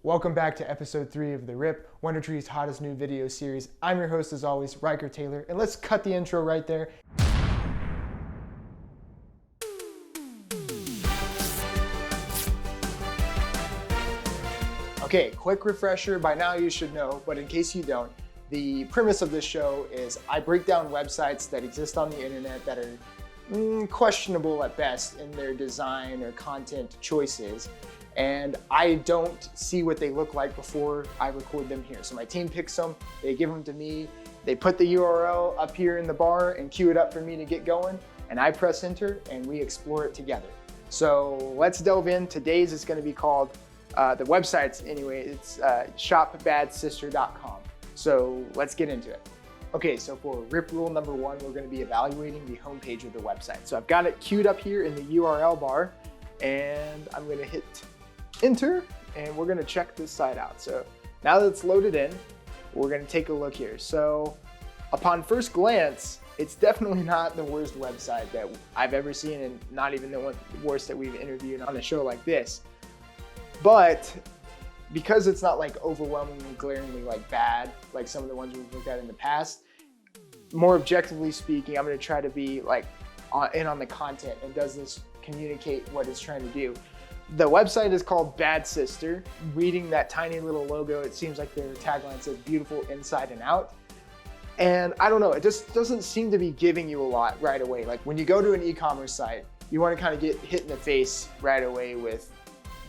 Welcome back to episode 3 of the RIP, WonderTree's hottest new video series. I'm your host as always, Riker Taylor, and let's cut the intro right there. Okay, quick refresher, by now you should know, but in case you don't, the premise of this show is I break down websites that exist on the internet that are questionable at best in their design or content choices. And I don't see what they look like before I record them here. So my team picks them, they give them to me, they put the URL up here in the bar and queue it up for me to get going, and I press enter and we explore it together. So let's delve in. Today's is gonna be called, the website's anyway, it's shopbadsister.com. So let's get into it. Okay, so for RIP rule number 1, we're gonna be evaluating the homepage of the website. So I've got it queued up here in the URL bar, and I'm gonna hit enter, and we're gonna check this site out. So now that it's loaded in, we're gonna take a look here. So upon first glance, it's definitely not the worst website that I've ever seen, and not even the worst that we've interviewed on a show like this. But because it's not like overwhelmingly, glaringly like bad, like some of the ones we've looked at in the past, more objectively speaking, I'm gonna try to be like in on the content, and does this communicate what it's trying to do. The website is called Bad Sister. Reading that tiny little logo, it seems like their tagline says beautiful inside and out. And I don't know, it just doesn't seem to be giving you a lot right away. Like when you go to an e-commerce site, you want to kind of get hit in the face right away with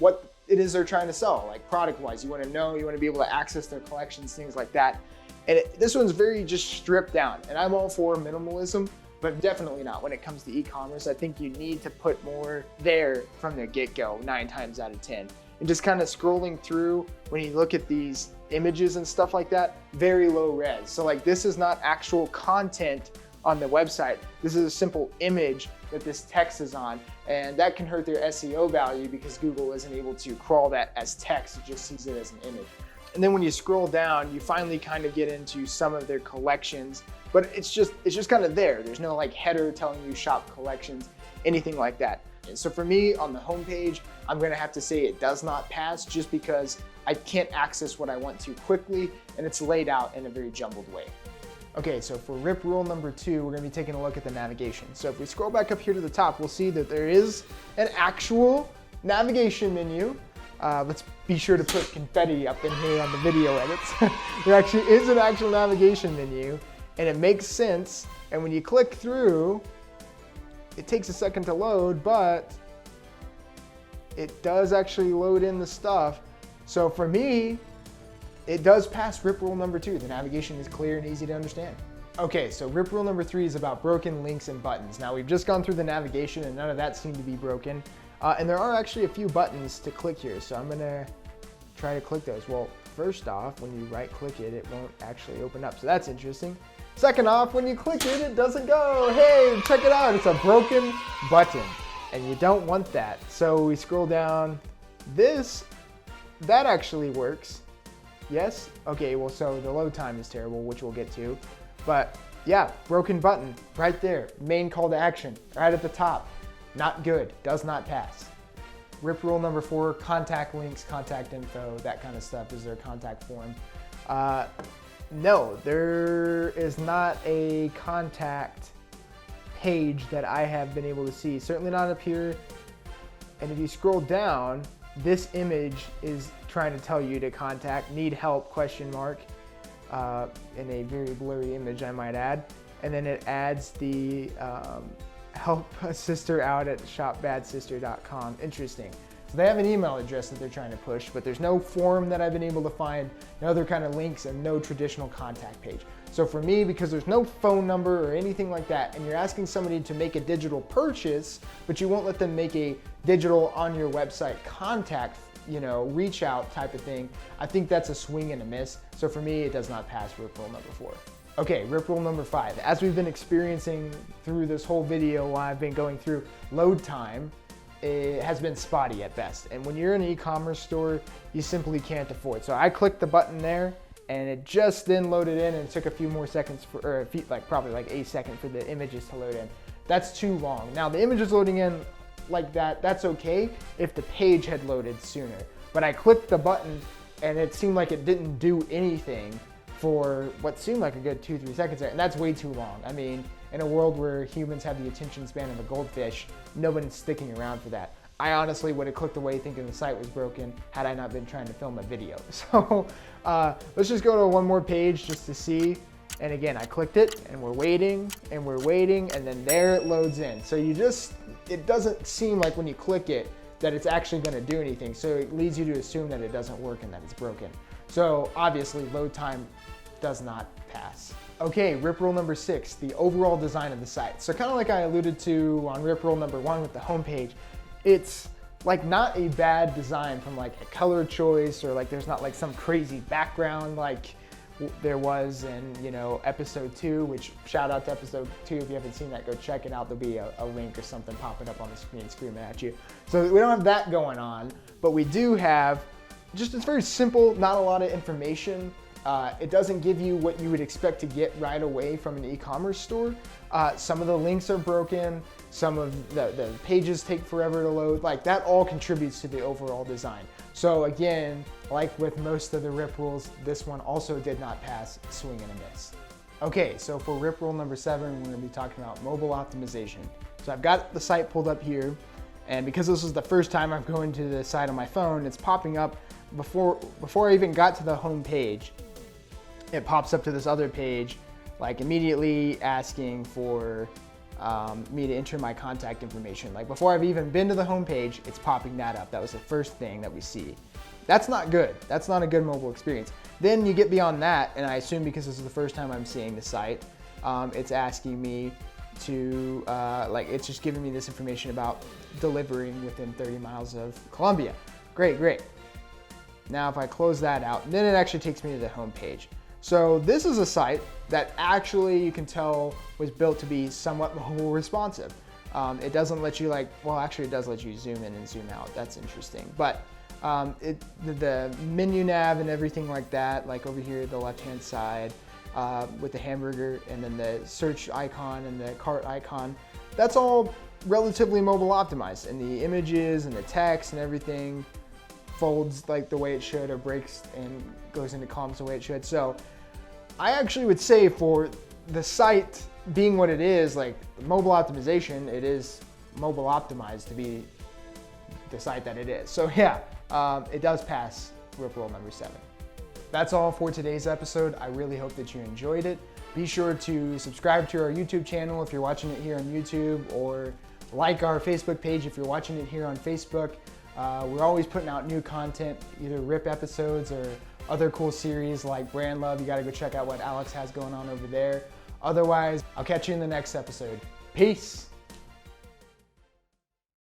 what it is they're trying to sell, like product-wise. You want to know, you want to be able to access their collections, things like that. And this one's very just stripped down. And I'm all for minimalism, but definitely not when it comes to e-commerce. I think you need to put more there from the get-go, 9 times out of 10. And just kind of scrolling through, when you look at these images and stuff like that, very low res. So like this is not actual content on the website. This is a simple image that this text is on, and that can hurt their SEO value because Google isn't able to crawl that as text, it just sees it as an image. And then when you scroll down, you finally kind of get into some of their collections, but it's just kind of there. There's no like header telling you shop collections, anything like that. And so for me on the homepage, I'm gonna have to say it does not pass, just because I can't access what I want to quickly, and it's laid out in a very jumbled way. Okay, so for RIP rule number 2, we're gonna be taking a look at the navigation. So if we scroll back up here to the top, we'll see that there is an actual navigation menu. Let's be sure to put confetti up in here on the video edits. There actually is an actual navigation menu, and it makes sense. And when you click through, it takes a second to load, but it does actually load in the stuff. So for me, it does pass RIP rule number 2. The navigation is clear and easy to understand. Okay, so RIP rule number 3 is about broken links and buttons. Now we've just gone through the navigation and none of that seemed to be broken. And there are actually a few buttons to click here, so I'm gonna try to click those. Well, first off, when you right click it, it won't actually open up, so that's interesting. Second off, when you click it, it doesn't go. Hey, check it out, it's a broken button, and you don't want that. So we scroll down. That actually works. Yes? Okay, well, so the load time is terrible, which we'll get to. But yeah, broken button right there. Main call to action right at the top. Not good, does not pass. RIP rule number 4, contact links, contact info, that kind of stuff is their contact form. No, there is not a contact page that I have been able to see. Certainly not up here. And if you scroll down, this image is trying to tell you to contact, need help, question mark, in a very blurry image, I might add. And then it adds the help a sister out at shopbadsister.com. Interesting. So they have an email address that they're trying to push, but there's no form that I've been able to find, no other kind of links, and no traditional contact page. So for me, because there's no phone number or anything like that, and you're asking somebody to make a digital purchase, but you won't let them make a digital on your website contact, reach out type of thing, I think that's a swing and a miss. So for me, it does not pass RIP rule number 4. Okay, RIP rule number 5. As we've been experiencing through this whole video while I've been going through, load time, it has been spotty at best. And when you're in an e-commerce store, you simply can't afford. So I clicked the button there, and it just then loaded in, and it took a few more seconds probably like a second for the images to load in. That's too long. Now the images loading in like that, that's okay if the page had loaded sooner. But I clicked the button and it seemed like it didn't do anything for what seemed like a good 2-3 seconds there, and that's way too long. I mean, in a world where humans have the attention span of a goldfish, nobody's sticking around for that. I honestly would have clicked away thinking the site was broken had I not been trying to film a video. So let's just go to one more page just to see. And again, I clicked it and we're waiting, and then there it loads in. So it doesn't seem like when you click it that it's actually gonna do anything. So it leads you to assume that it doesn't work and that it's broken. So obviously load time does not pass. Okay, rip rule number 6, the overall design of the site. So kind of like I alluded to on rip rule number 1 with the homepage, it's like not a bad design from like a color choice, or like there's not like some crazy background like there was in, you know, episode 2, which shout out to episode 2. If you haven't seen that, go check it out. There'll be a link or something popping up on the screen screaming at you. So we don't have that going on, but we do have just, it's very simple, not a lot of information. It doesn't give you what you would expect to get right away from an e-commerce store. Some of the links are broken. Some of the pages take forever to load. Like that all contributes to the overall design. So again, like with most of the rip rules, this one also did not pass swing and a miss. Okay, so for rip rule number 7, we're gonna be talking about mobile optimization. So I've got the site pulled up here, and because this is the first time I'm going to the site on my phone, it's popping up before I even got to the home page. It pops up to this other page, like immediately asking for me to enter my contact information. Like before I've even been to the home page, it's popping that up. That was the first thing that we see. That's not good. That's not a good mobile experience. Then you get beyond that, and I assume because this is the first time I'm seeing the site, it's asking me to, it's just giving me this information about delivering within 30 miles of Columbia. Great. Now if I close that out, then it actually takes me to the home page. So this is a site that actually you can tell was built to be somewhat mobile responsive. It doesn't let you it does let you zoom in and zoom out. That's interesting. But the menu nav and everything like that, like over here, the left-hand side with the hamburger and then the search icon and the cart icon, that's all relatively mobile optimized. And the images and the text and everything folds like the way it should, or breaks and goes into columns the way it should. So I actually would say for the site being what it is, like mobile optimization, it is mobile optimized to be the site that it is. So yeah, it does pass rip rule number 7. That's all for today's episode. I really hope that you enjoyed it. Be sure to subscribe to our YouTube channel if you're watching it here on YouTube, or like our Facebook page if you're watching it here on Facebook. We're always putting out new content, either rip episodes or other cool series like Brand Love. You gotta go check out what Alex has going on over there. Otherwise, I'll catch you in the next episode. Peace.